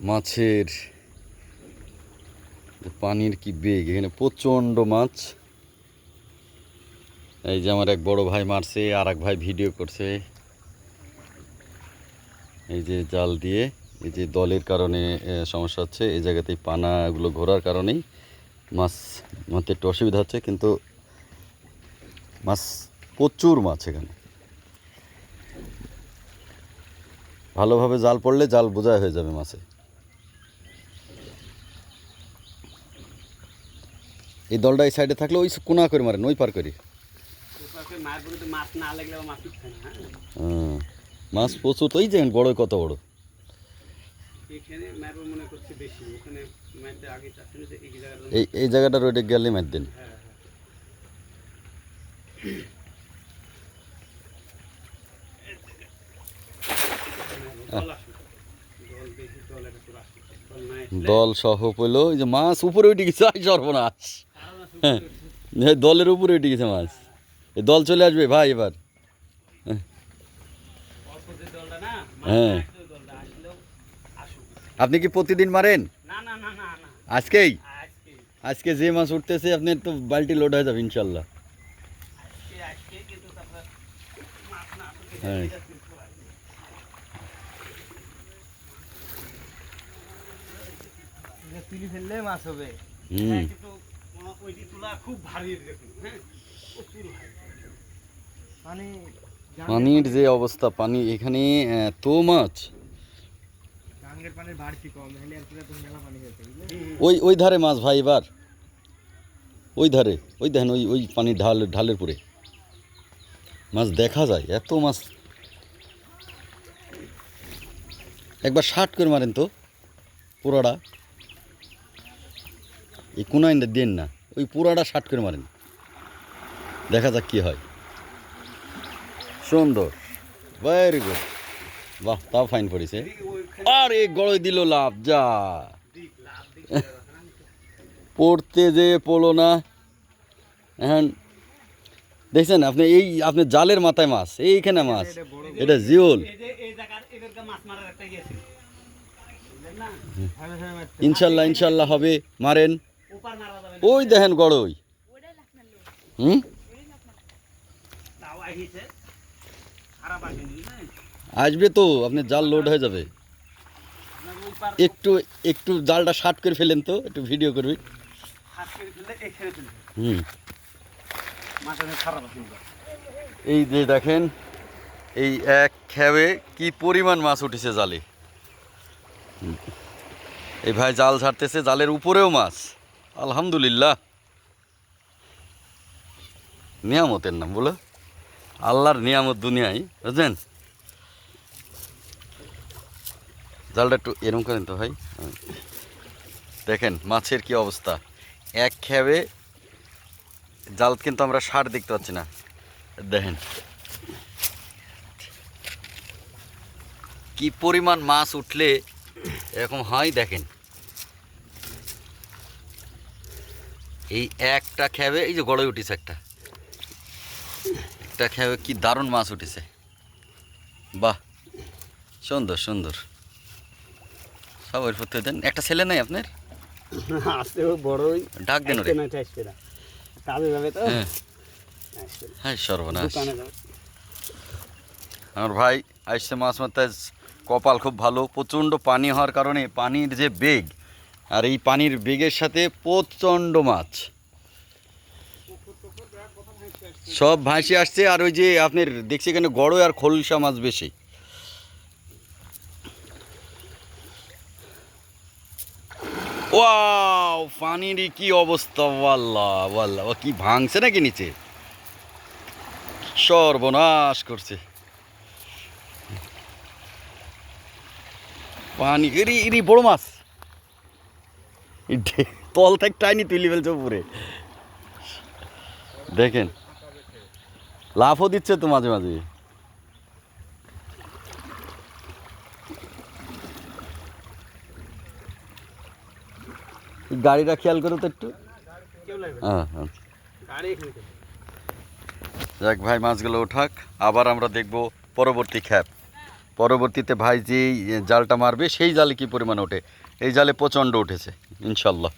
মাছের পানির কি বেগ, এখানে প্রচণ্ড মাছ। এই যে আমার এক বড় ভাই মারছে, আর এক ভাই ভিডিও করছে। এই যে জাল দিয়ে, এই যে দলের কারণে সমস্যা হচ্ছে, এই জায়গাতেই পানাগুলো ঘোরার কারণেই মাছ মারতে একটু অসুবিধা হচ্ছে, কিন্তু মাছ প্রচুর মাছ এখানে। ভালোভাবে জাল পড়লে জাল বোঝাই হয়ে যাবে মাছে। এই দলটা এই সাইডে থাকলে ওই কোনা করে মারেন, ওই পার করি। মাছ প্রচুর তো, এই যে বড় কত বড়। এই জায়গাটা রোডে গেলে মার দেন। দল সহ পইল, এই যে মাছ উপরে উঠে গেছে, সর্বনাশ। হ্যাঁ, দলের উপরে উঠে গেছে মাছ। এই দল চলে আসবে ভাই এবার। হ্যাঁ, আপনি কি প্রতিদিন মারেন? আজকেই? আজকে যে মাছ উঠতেছে আপনার তো বালতি লোড হয়ে যাবে ইনশাল্লাহ। হ্যাঁ, মাছ হবে। পানির যে অবস্থা, পানি এখানে তো মাছ। ওই ওই ধারে মাছ ভাই এবার, ওই ধারে, ওই দেখেন, ওই ওই পানির ঢালের পরে মাছ দেখা যায়, এত মাছ। একবার শার্ট করে মারেন তো পুরাটা, এই কোনাইনটা দেন না, ওই পুরাটা শার্ট করে মারেন, দেখা যাক কি হয়। সুন্দর, ভেরি গুড, বাহ, তাও ফাইন পড়েছে। আর এই গড়ই দিল লাভ, যা পড়তে যে পড়লো না। এখন দেখছেন আপনি, এই আপনি জালের মাথায় মাছ, এইখানে মাছ, এটা জিওল। ইনশাল্লাহ ইনশাল্লাহ হবে, মারেন। ওই দেখেন গড়ই। আসবে তো, আপনার জাল লোড হয়ে যাবে। একটু একটু জালটা শার্ট করে ফেলেন তো, একটু ভিডিও করবি। এই যে দেখেন, এই এক খেয়ে কি পরিমাণ মাছ উঠেছে জালে। এই ভাই জাল ছাড়তেছে, জালের উপরেও মাছ। আলহামদুলিল্লাহ, নিয়ামতের নাম বলো, আল্লাহর নিয়ামত দুনিয়ায়, বুঝলেন। জালটা একটু এরকম করেন তো ভাই। দেখেন মাছের কি অবস্থা, এক খেয়ে জাল, কিন্তু আমরা ষাট দেখতে পাচ্ছি না। দেখেন কি পরিমাণ মাছ উঠলে এরকম হয়। দেখেন এই একটা খেয়ে, এই যে গড়ে উঠেছে একটা খেয়ে, কি দারুণ মাছ উঠেছে। বাহ, সুন্দর সুন্দর। সব ওর করতে দেন। একটা ছেলে নাই আপনার? ডাক দেন ওরে। হ্যাঁ, সর্বনাশ। আমার ভাই আসছে মাছ মারতে, কপাল খুব ভালো। প্রচণ্ড পানি হওয়ার কারণে পানির যে বেগ, আর এই পানির বেগের সাথে প্রচণ্ড মাছ সব ভাসি আসছে। আর ওই যে আপনার দেখছি এখানে গড়ই আর খোলসা মাছ বেশি। ওয়াও, পানিরই কি অবস্থা, ওয়াল্লাহ ওয়াল্লাহ, ও কি ভাঙছে নাকি নিচে, সর্বনাশ করছে পানি। এরি বড় মাছ, তল থেকে টাইনি তুলি ফেলছে উপরে। দেখেন লাফও দিচ্ছে তো মাঝে মাঝে। গাড়িটা খেয়াল করো তো একটু। হ্যাঁ হ্যাঁ, যাক ভাই, মাছগুলো ওঠাক, আবার আমরা দেখব পরবর্তী খ্যাপ। পরবর্তীতে ভাই যেই জালটা মারবে সেই জালে কি পরিমাণ ওঠে। এই জালে প্রচণ্ড উঠেছে ইনশাল্লাহ।